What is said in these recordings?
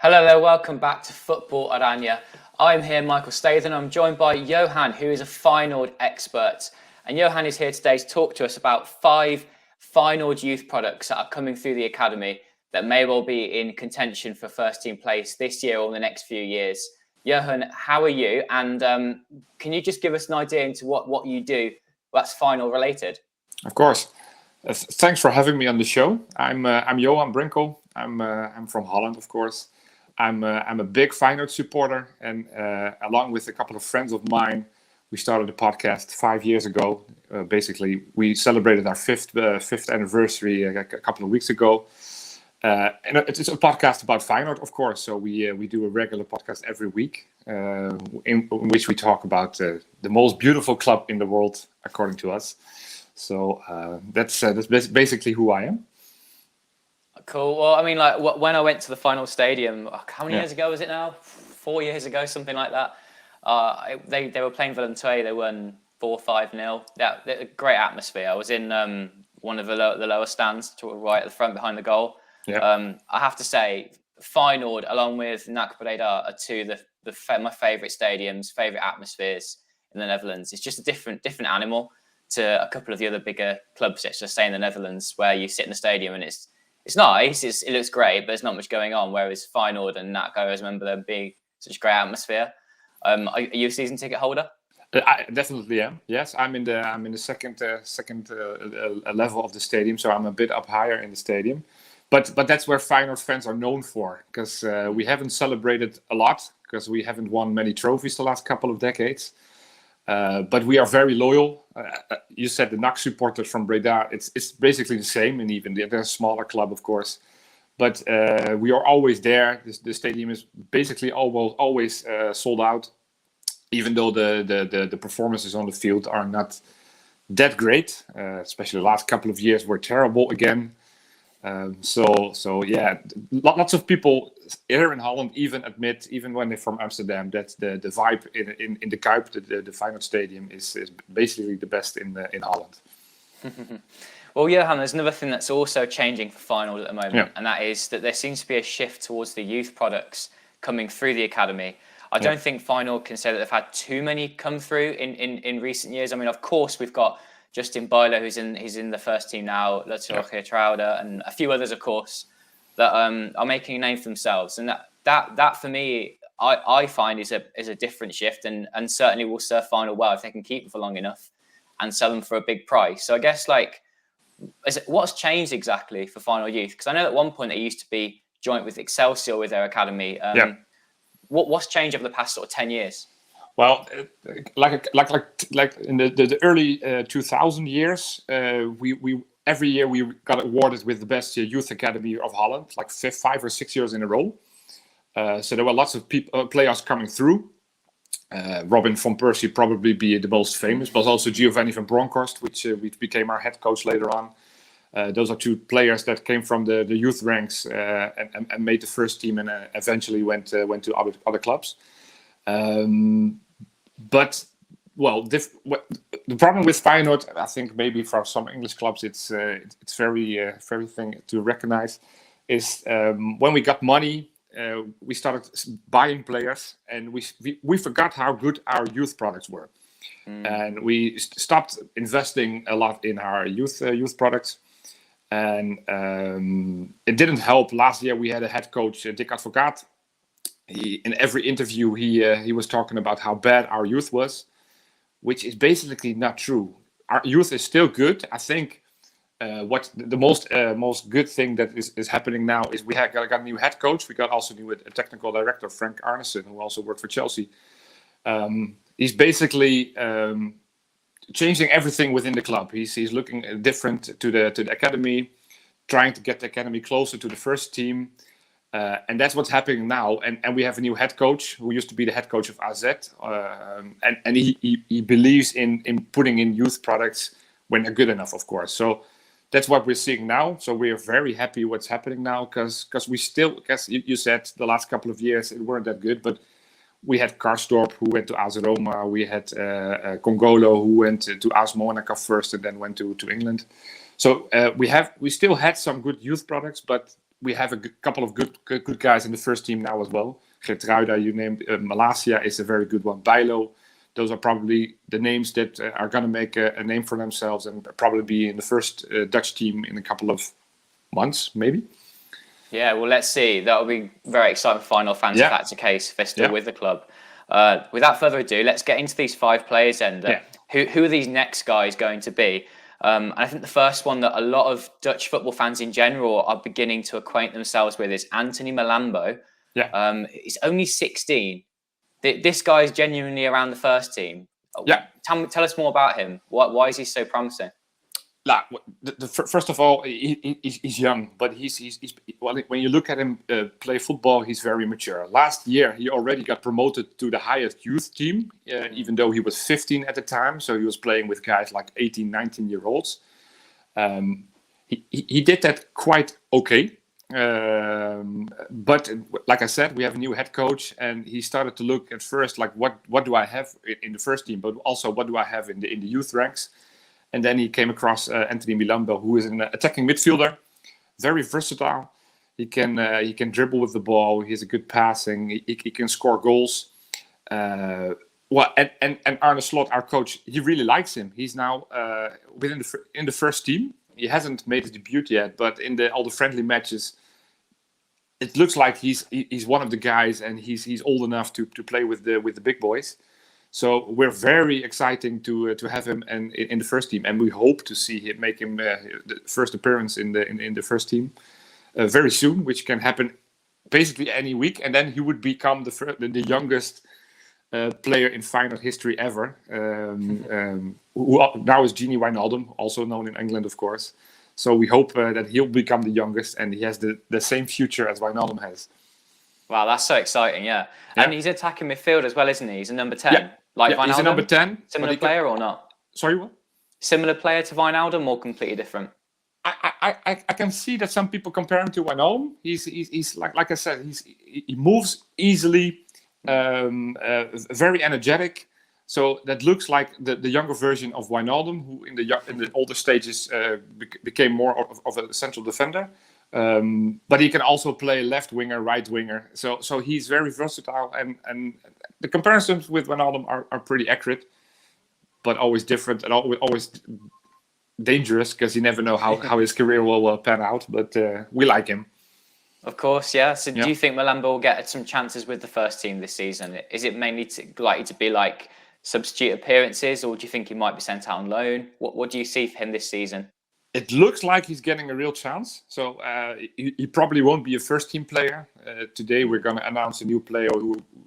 Hello there, welcome back to Football-Oranje. I'm here, Michael Statham. I'm joined by Johan, who is a Feyenoord expert. And Johan is here today to talk to us about 5 Feyenoord youth products that are coming through the academy that may well be in contention for first team place this year or the next few years. Johan, how are you? And can you just give us an idea into what you do that's Feyenoord related? Of course. Thanks for having me on the show. I'm Johan Brinkel. I'm from Holland, of course. I'm a big Feyenoord supporter, and along with a couple of friends of mine, we started a podcast 5 years ago. Basically, we celebrated our fifth anniversary a couple of weeks ago, and it's a podcast about Feyenoord, of course. So we do a regular podcast every week, in which we talk about the most beautiful club in the world, according to us. So that's basically who I am. Cool. Well, I mean, like when I went to the Feyenoord Stadium, how many years ago was it now? 4 years ago, something like that. They were playing Valencia. They won 4-5-0. Yeah, a great atmosphere. I was in one of the lower stands, right at the front behind the goal. Yeah. I have to say, Feyenoord, along with NAC Breda, are two my favourite stadiums, favourite atmospheres in the Netherlands. It's just a different animal to a couple of the other bigger clubs, let's just say in the Netherlands, where you sit in the stadium and it's nice, it looks great, but there's not much going on. Whereas Feyenoord and NAC, I always remember them being such a great atmosphere. Are you a season ticket holder? I definitely am. Yes, I'm in the second level of the stadium, so I'm a bit up higher in the stadium. But that's where Feyenoord fans are known for, because we haven't celebrated a lot, because we haven't won many trophies the last couple of decades. But we are very loyal. You said the NAC supporters from Breda. It's basically the same, and even they're a smaller club, of course. But we are always there. The stadium is basically always sold out, even though the performances on the field are not that great. Especially the last couple of years were terrible again. So yeah, lots of people here in Holland even admit, even when they're from Amsterdam, that the vibe in the Kuip, the Feyenoord Stadium, is basically the best in Holland. Well, Johan, there's another thing that's also changing for Feyenoord at the moment, Yeah. and that is that there seems to be a shift towards the youth products coming through the academy. I don't think Feyenoord can say that they've had too many come through in recent years. I mean, of course, we've got Justin Bijlo, he's in the first team now, Lutzer Trouwder, and a few others, of course, that are making a name for themselves. And that for me, I find is a different shift, and certainly will serve Feyenoord well if they can keep them for long enough and sell them for a big price. So I guess, like, what's changed exactly for Feyenoord youth? Because I know at one point they used to be joint with Excelsior with their academy. What's changed over the past sort of 10 years? Well, like in the early 2000 years, we every year we got awarded with the best youth academy of Holland, like 5 or 6 years in a row. So there were lots of players coming through. Robin van Persie probably be the most famous, but also Giovanni van Bronckhorst, which became our head coach later on. Those are 2 players that came from the youth ranks and made the first team, and eventually went to other clubs. But well, the problem with Feyenoord, I think maybe for some English clubs, it's very thing to recognize, is when we got money, we started buying players, and we forgot how good our youth products were, and we stopped investing a lot in our youth products, and it didn't help. Last year we had a head coach, Dick Advocaat. In every interview, he was talking about how bad our youth was, which is basically not true. Our youth is still good. I think what the most good thing that is happening now is we got a new head coach. We got also new technical director, Frank Arnesen, who also worked for Chelsea. He's basically changing everything within the club. He's looking different to the academy, trying to get the academy closer to the first team. And that's what's happening now. And we have a new head coach who used to be the head coach of AZ. And he believes in putting in youth products when they're good enough, of course. So that's what we're seeing now. So we are very happy what's happening now, because we still, because you said the last couple of years it weren't that good, but we had Karsdorp who went to AS Roma. We had Congolo who went to AS Monaco first and then went to England. So we still had some good youth products, but we have a couple of good guys in the first team now as well. Gertruida, you named. Malasia is a very good one. Bijlo. Those are probably the names that are going to make a name for themselves and probably be in the first Dutch team in a couple of months, maybe. Yeah, well, let's see. That'll be very exciting for Feyenoord fans if that's the case, if they're still with the club. Without further ado, let's get into these 5 players and who are these next guys going to be? And I think the first one that a lot of Dutch football fans in general are beginning to acquaint themselves with is Anthony Malambo. Yeah. He's only 16. This guy is genuinely around the first team. Yeah. Tell us more about him. Why is he so promising? First of all, he's young, but when you look at him play football, he's very mature. Last year, he already got promoted to the highest youth team, even though he was 15 at the time. So he was playing with guys like 18, 19-year-olds. He did that quite okay. But like I said, we have a new head coach, and he started to look at first like what do I have in the first team, but also what do I have in the youth ranks. And then he came across Anthony Malambo, who is an attacking midfielder, very versatile. He can dribble with the ball. He has a good passing. He can score goals. And Arne Slot, our coach, he really likes him. He's now in the first team. He hasn't made his debut yet, but in all the friendly matches, it looks like he's one of the guys, and he's old enough to play with the big boys. So we're very excited to have him in the first team, and we hope to see him make the first appearance in the first team very soon, which can happen basically any week, and then he would become the youngest player in Feyenoord history ever, who now is Gini Wijnaldum, also known in England, of course. So we hope that he'll become the youngest, and he has the same future as Wijnaldum has. Wow, that's so exciting, yeah. And he's attacking midfield as well, isn't he? He's a number 10. Like Wijnaldum? He's a number 10. Similar player or not? Sorry, what? Similar player to Wijnaldum or completely different? I can see that some people compare him to Wijnaldum. He's like I said, he moves easily, very energetic. So that looks like the younger version of Wijnaldum, who in the older stages became more of a central defender. But he can also play left winger, right winger. So he's very versatile, and the comparisons with Wijnaldum are pretty accurate, but always different and always dangerous, because you never know how his career will pan out. But we like him. Of course, yeah. So do you think Malambo will get some chances with the first team this season? Is it mainly likely to be like substitute appearances, or do you think he might be sent out on loan? What do you see for him this season? It looks like he's getting a real chance. So he probably won't be a first-team player. Today we're going to announce a new player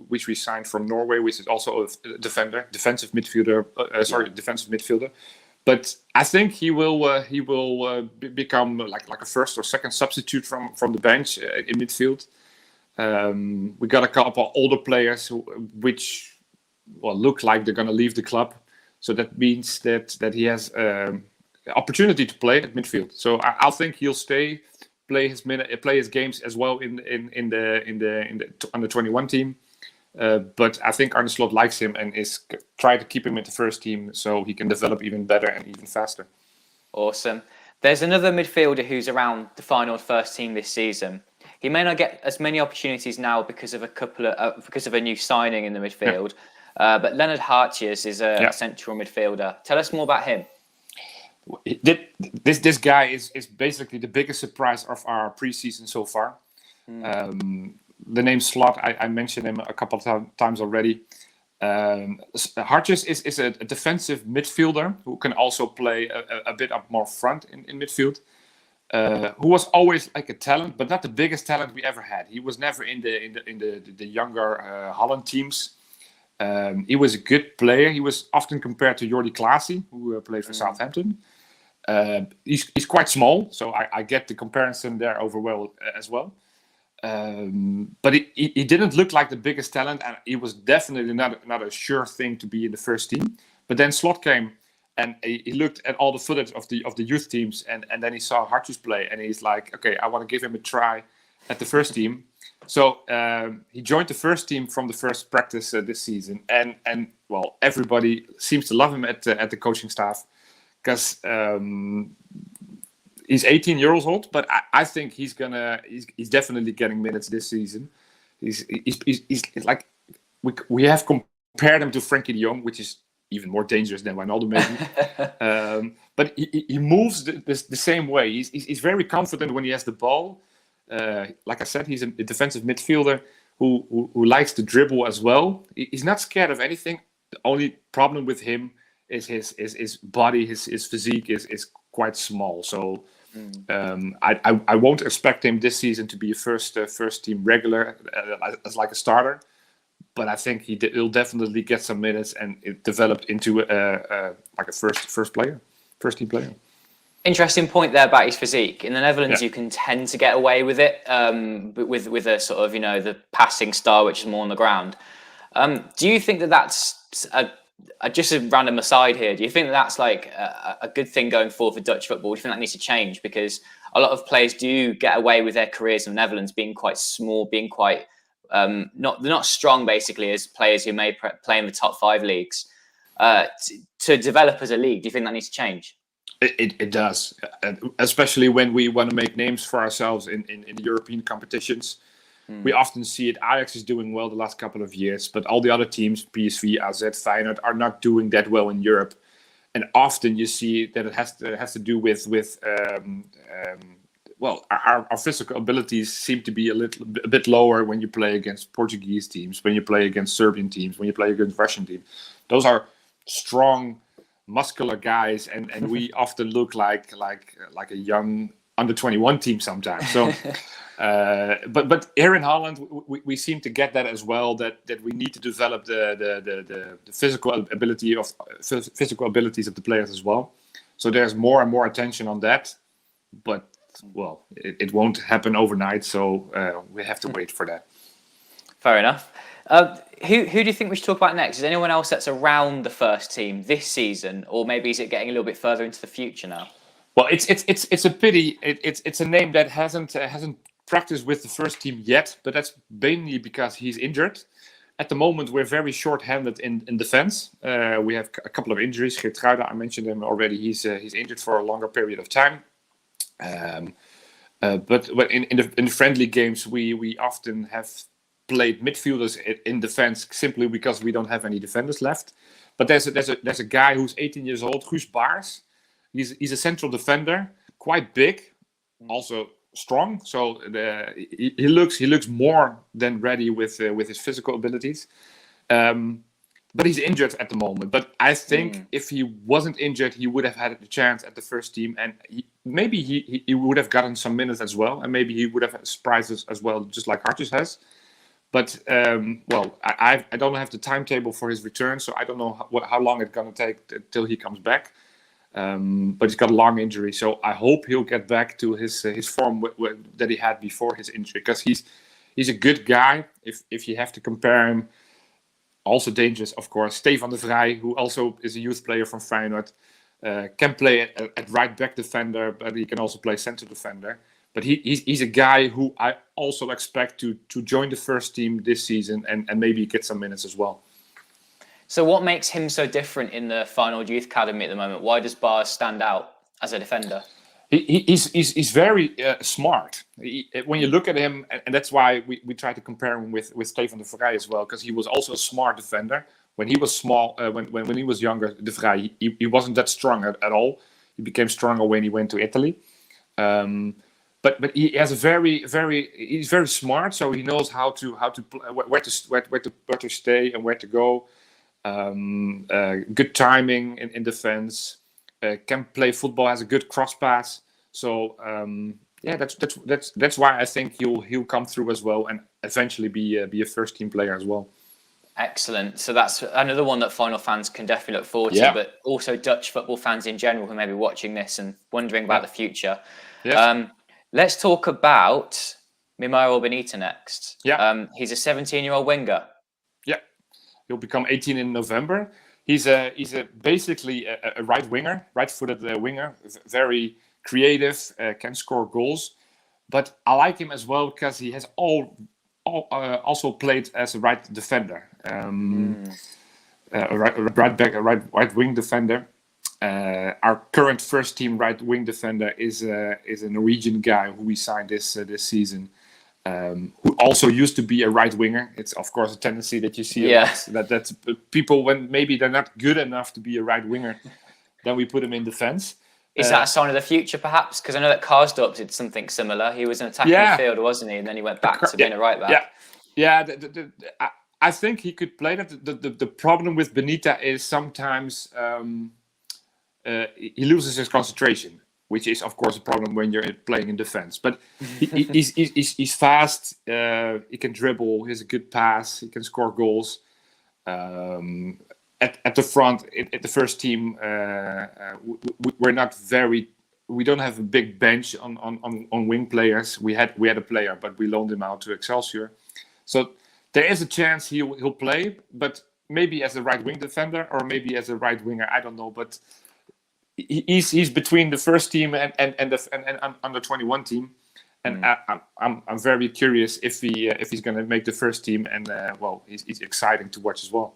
which we signed from Norway, which is also a defensive midfielder. Defensive midfielder. But I think he will become like a first or second substitute from the bench in midfield. We got a couple of older players which look like they're going to leave the club. So that means that he has opportunity to play at midfield. So I think he'll stay, play his games as well in the under 21 team. But I think Arne Slot likes him and is trying to keep him in the first team so he can develop even better and even faster. Awesome. There's another midfielder who's around the Feyenoord first team this season. He may not get as many opportunities now because of a new signing in the midfield. But Leonard Hartjes is a central midfielder. Tell us more about him. This guy is basically the biggest surprise of our preseason so far. The name Slot, I mentioned him a couple of times already. Hartjes is a defensive midfielder who can also play a bit up more front in midfield. Who was always like a talent, but not the biggest talent we ever had. He was never in the younger Holland teams. He was a good player. He was often compared to Jordi Klaasie, who played for Southampton. He's quite small, so I get the comparison there as well. But he didn't look like the biggest talent, and he was definitely not a sure thing to be in the first team. But then Slot came, and he looked at all the footage of the youth teams, and then he saw Hartjes play, and he's like, okay, I want to give him a try at the first team. So he joined the first team from the first practice this season, and everybody seems to love him at the coaching staff, because he's 18 years old, but I think he's definitely getting minutes this season. He's like we have compared him to Frankie de Jong, which is even more dangerous than Wijnaldum maybe. But he moves the same way. He's very confident when he has the ball. Like I said, he's a defensive midfielder who likes to dribble as well. He's not scared of anything. The only problem with him is his body, his physique is quite small. So I won't expect him this season to be a first team regular as like a starter. But I think he'll definitely get some minutes and it developed into like a first team player. Interesting point there about his physique. In the Netherlands, you can tend to get away with it, with a sort of the passing style, which is more on the ground. Do you think that that's just a random aside here? Do you think that that's like a good thing going forward for Dutch football? Do you think that needs to change? Because a lot of players do get away with their careers in the Netherlands being quite small, being quite they're not strong basically as players who may play in the top 5 leagues. To develop as a league, do you think that needs to change? It does, especially when we want to make names for ourselves in the European competitions. We often see it. Ajax is doing well the last couple of years, but all the other teams, PSV, AZ, Feyenoord, are not doing that well in Europe. And often you see that it has to do with our physical abilities seem to be a bit lower when you play against Portuguese teams, when you play against Serbian teams, when you play against Russian teams. Those are strong, muscular guys, and we often look like a young under-21 team sometimes. So, but here in Holland, we seem to get that as well. That we need to develop the physical abilities of the players as well. So there's more and more attention on that, but it won't happen overnight. So we have to wait for that. Fair enough. Who do you think we should talk about next? Is anyone else that's around the first team this season, or maybe is it getting a little bit further into the future now? Well, it's a pity. It's a name that hasn't practiced with the first team yet, but that's mainly because he's injured. At the moment, we're very short-handed in defense. We have a couple of injuries. Geertruida, I mentioned him already. He's injured for a longer period of time. But in the friendly games, we often have played midfielders in defense simply because we don't have any defenders left. But there's a guy who's 18 years old, Guus Baars. He's a central defender, quite big, also strong. So he looks more than ready with his physical abilities. But he's injured at the moment. But I think if he wasn't injured, he would have had a chance at the first team, and maybe he would have gotten some minutes as well, and maybe he would have surprised us as well, just like Hartjes has. But I don't have the timetable for his return, so I don't know how long it's going to take till he comes back. But he's got a long injury, so I hope he'll get back to his form that he had before his injury, because he's a good guy. If you have to compare him, also dangerous, of course. Stefan de Vrij, who also is a youth player from Feyenoord, can play at right back defender, but he can also play center defender. But he's a guy who I also expect to join the first team this season and maybe get some minutes as well. So what makes him so different in the Feyenoord Youth Academy at the moment? Why does Baars stand out as a defender? He's very smart. When you look at him, and that's why we try to compare him with Stefan de Vrij as well, because he was also a smart defender. When he was small, when he was younger, de Vrij, he wasn't that strong at all. He became stronger when he went to Italy. But he has he's very smart, so he knows how to where to stay and where to go. Good timing in defense. Can play football, has a good cross pass. So that's why I think he'll come through as well and eventually be a first team player as well. Excellent. So that's another one that Feyenoord fans can definitely look forward to, but also Dutch football fans in general who may be watching this and wondering about the future. Yeah. Let's talk about Matteo Bonita next. Yeah. He's a 17-year-old winger. Yeah. He'll become 18 in November. He's basically a right winger, right-footed winger, very creative, can score goals. But I like him as well because he has also played as a right defender, a right back, a right wing defender. Our current first team right wing defender is a Norwegian guy who we signed this season, who also used to be a right winger. It's of course a tendency that you see a lot, that people, when maybe they're not good enough to be a right winger, then we put them in defense. Is that a sign of the future, perhaps? Because I know that Karsdorp did something similar. He was an attacking midfielder, wasn't he? And then he went back to being a right back. Yeah. I think he could play that. The problem with Bonita is sometimes he loses his concentration, which is of course a problem when you're playing in defense. But he's fast. He can dribble. He has a good pass. He can score goals. At the front, at the first team, we're not very. We don't have a big bench on wing players. We had a player, but we loaned him out to Excelsior. So there is a chance he'll play, but maybe as a right wing defender or maybe as a right winger. I don't know, but he's between the first team and under 21 team, and I'm very curious if he's going to make the first team, and he's exciting to watch as well.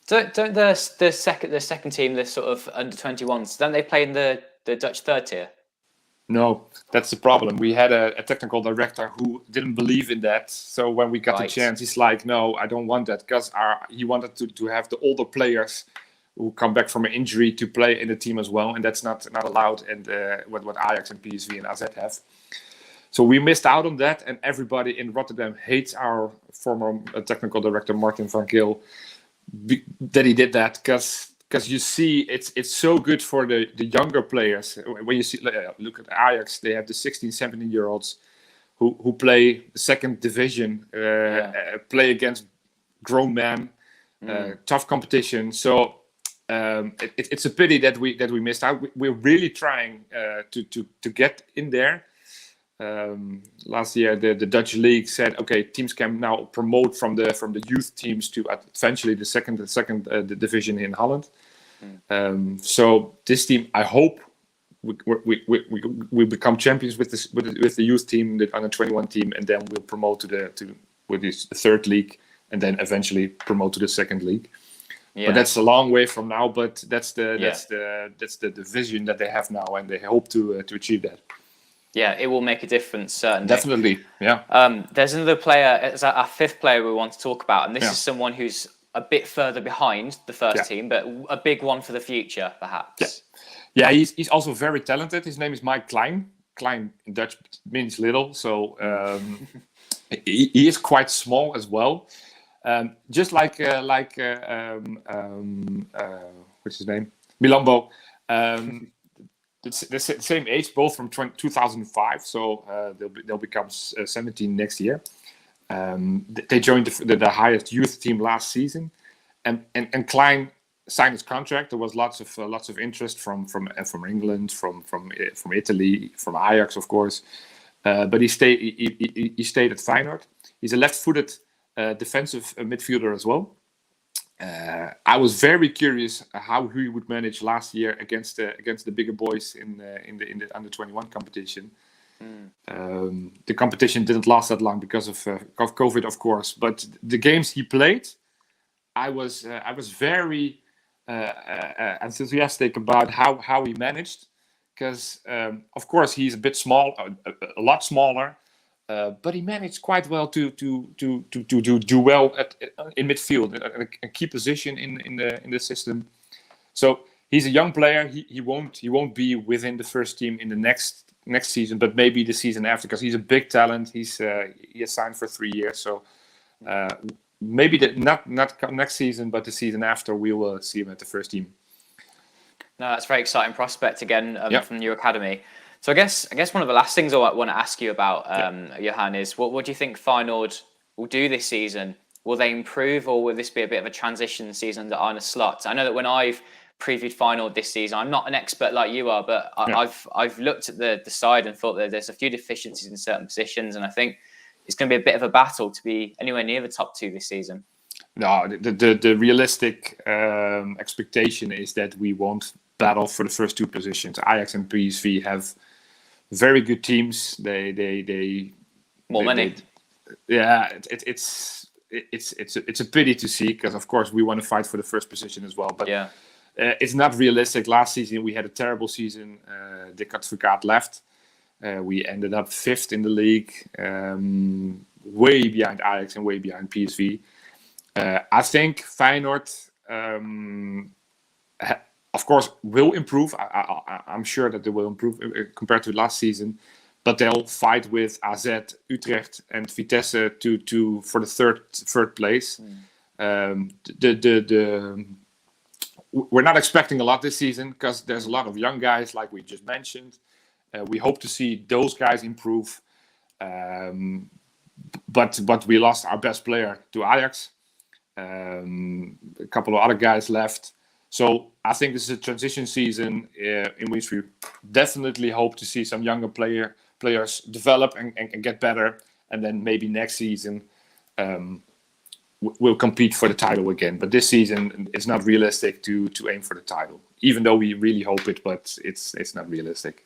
Don't the second team, the sort of under 21s, don't they play in the Dutch third tier? No, that's the problem. We had a technical director who didn't believe in that. So when we got the chance, he's like, "No, I don't want that," because he wanted to have the older players who come back from an injury to play in the team as well, and that's not allowed. And what Ajax and PSV and AZ have. So we missed out on that, and everybody in Rotterdam hates our former technical director Martin van Geel that he did that, because you see it's so good for the younger players. When you see, look at Ajax, they have the 16, 17-year-olds who play the second division, play against grown men, tough competition. So it's a pity that we missed out. We're really trying to get in there. Last year, the Dutch league said, okay, teams can now promote from the youth teams to eventually the second division in Holland. So this team, I hope we become champions with the youth team, the under 21 team, and then we'll promote to the third league, and then eventually promote to the second league. Yeah. But that's a long way from now. But that's the vision that they have now, and they hope to achieve that. Yeah, it will make a difference, certainly. Definitely, yeah. There's another player, it's our fifth player we want to talk about, and this is someone who's a bit further behind the first team, but a big one for the future, perhaps. Yeah, he's also very talented. His name is Mike Klein. Klein in Dutch means little, so he is quite small as well. Just like what's his name? Malambo. It's the same age, both from 2005, so they'll become 17 next year. They joined the highest youth team last season, and Klein signed his contract. There was lots of interest from England, from Italy, from Ajax, of course. But he stayed at Feyenoord. He's a left-footed defensive midfielder as well. I was very curious how he would manage last year against the bigger boys in the under 21 competition. The competition didn't last that long because of COVID, of course. But the games he played, I was very enthusiastic about how he managed, because of course he's a bit small, a lot smaller. But he managed quite well to do well in midfield, a key position in the system. So he's a young player. He won't be within the first team in the next season, but maybe the season after, because he's a big talent. He has signed for 3 years, so maybe not next season, but the season after we will see him at the first team. No, that's a very exciting prospect again from the new academy. So I guess one of the last things I want to ask you about, Johan, is what do you think Feyenoord will do this season? Will they improve, or will this be a bit of a transition season under Arne Slot? I know that when I've previewed Feyenoord this season, I'm not an expert like you are, but I've looked at the side and thought that there's a few deficiencies in certain positions, and I think it's going to be a bit of a battle to be anywhere near the top two this season. No, the realistic expectation is that we won't battle for the first two positions. Ajax and PSV have very good teams. They more money. It's a pity to see, because of course we want to fight for the first position as well. But it's not realistic. Last season we had a terrible season. Dick Advocaat left. We ended up 5th in the league, way behind Ajax and way behind PSV. I think Feyenoord, of course, will improve. I'm sure that they will improve compared to last season, but they'll fight with AZ, Utrecht, and Vitesse for the third place. We're not expecting a lot this season because there's a lot of young guys, like we just mentioned. We hope to see those guys improve, but we lost our best player to Ajax. A couple of other guys left. So I think this is a transition season in which we definitely hope to see some younger players develop and get better. And then maybe next season we'll compete for the title again. But this season it's not realistic to aim for the title, even though we really hope it, but it's not realistic.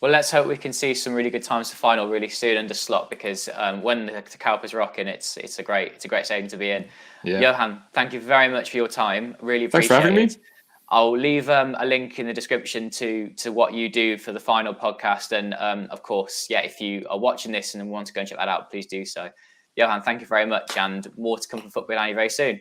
Well, let's hope we can see some really good times for final really soon under Slot, because when the Kalper's rocking, it's a great stadium to be in. Yeah. Johan, thank you very much for your time. Really appreciate it. Thanks for having me. I'll leave a link in the description to what you do for the final podcast, and of course, yeah, if you are watching this and want to go and check that out, please do so. Johan, thank you very much, and more to come from Football-Oranje very soon.